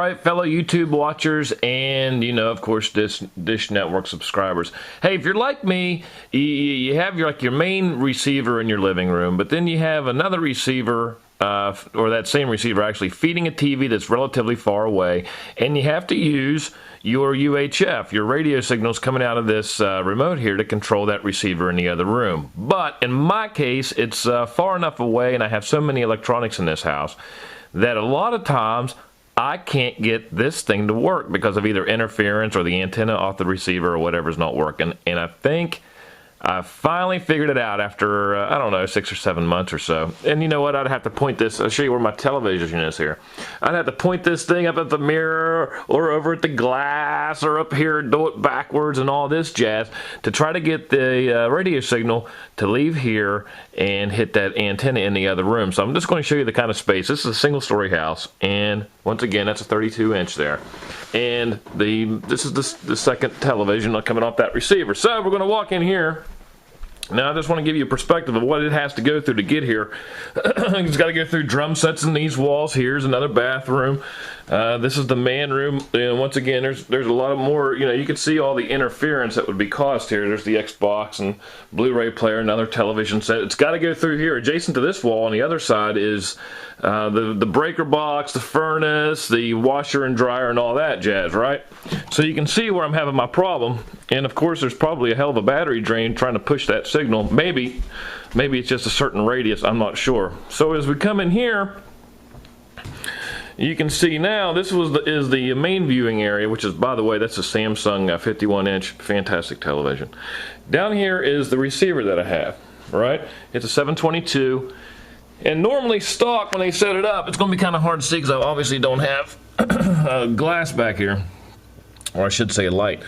right, fellow YouTube watchers and, of course, Dish Network subscribers. Hey, if you're like me, you have your main receiver in your living room, but then you have another receiver, or that same receiver actually feeding a TV that's relatively far away, and you have to use your UHF, your radio signals coming out of this remote here to control that receiver in the other room. But in my case, it's far enough away, and I have so many electronics in this house that a lot of times I can't get this thing to work because of either interference or the antenna off the receiver or whatever's not working. And I think I finally figured it out after, I don't know, 6 or 7 months or so. And you know what? I'd have to point this. I'll show you where my television is here. I'd have to point this thing up at the mirror or over at the glass or up here, do it backwards and all this jazz to try to get the radio signal to leave here and hit that antenna in the other room. So I'm just going to show you the kind of space. This is a single-story house, and once again, that's a 32-inch there. And this is the second television coming off that receiver. So we're going to walk in here. Now I just want to give you a perspective of what it has to go through to get here. It's got to go through drum sets in these walls. Here's another bathroom. This is the man room. And once again, there's a lot of more. You can see all the interference that would be caused here. There's the Xbox and Blu-ray player, another television set. It's got to go through here. Adjacent to this wall on the other side is the breaker box, the furnace, the washer and dryer, and all that jazz, right? So you can see where I'm having my problem. And of course, there's probably a hell of a battery drain trying to push that signal. Maybe it's just a certain radius. I'm not sure. So as we come in here, you can see now this is the main viewing area, which is, by the way, that's a Samsung 51-inch fantastic television. Down here is the receiver that I have, right? It's a 722. And normally stock, when they set it up, it's going to be kind of hard to see because I obviously don't have glass back here. Or I should say light.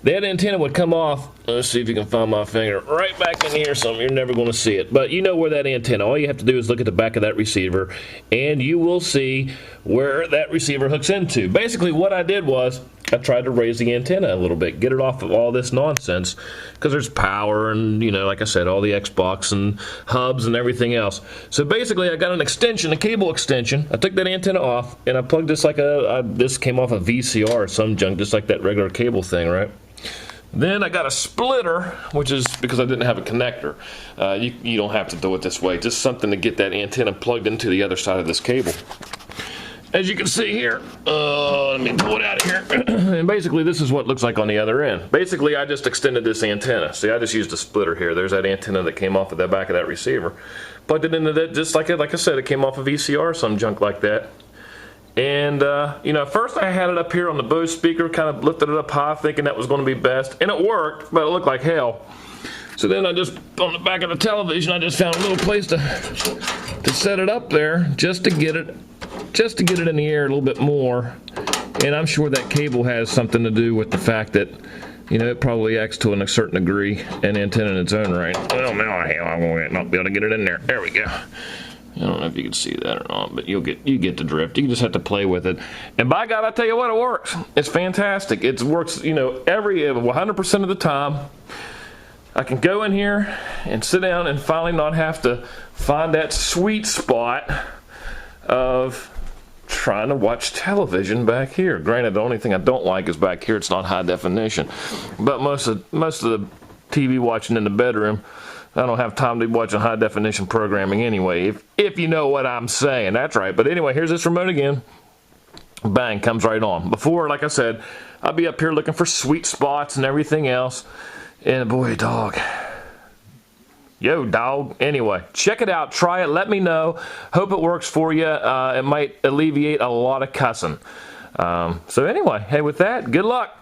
That antenna would come off, let's see if you can find my finger, right back in here something. You're never going to see it. But you know where that antenna, all you have to do is look at the back of that receiver, and you will see where that receiver hooks into. Basically what I did was, I tried to raise the antenna a little bit, get it off of all this nonsense, because there's power and, like I said, all the Xbox and hubs and everything else. So basically I got an extension, a cable extension. I took that antenna off, and I plugged this like this came off a VCR or some junk, just like that regular cable thing, right? Then I got a splitter, which is because I didn't have a connector. You don't have to do it this way, just something to get that antenna plugged into the other side of this cable. As you can see here, let me pull it out of here. And basically this is what it looks like on the other end. Basically I just extended this antenna. See, I just used a splitter here. There's that antenna that came off of the back of that receiver. Plugged it into that, just like I said, it came off a VCR or some junk like that. And, at first I had it up here on the Bose speaker, kind of lifted it up high, thinking that was going to be best. And it worked, but it looked like hell. So then on the back of the television, I just found a little place to set it up there, just to get it in the air a little bit more. And I'm sure that cable has something to do with the fact that, it probably acts to a certain degree, an antenna in its own right. Well, now I won't not be able to get it in there. There we go. I don't know if you can see that or not, but you get the drift. You just have to play with it. And by God, I tell you what, it works. It's fantastic. It works, 100% of the time. I can go in here and sit down and finally not have to find that sweet spot of trying to watch television back here. Granted, the only thing I don't like is back here. It's not high definition. But most of the TV watching in the bedroom, I don't have time to be watching high definition programming anyway, if you know what I'm saying. That's right. But anyway, here's this remote again. Bang, comes right on. Before, like I said, I'd be up here looking for sweet spots and everything else. And boy, dog. Yo, dog. Anyway, check it out. Try it. Let me know. Hope it works for you. It might alleviate a lot of cussing. So anyway, hey, with that, good luck.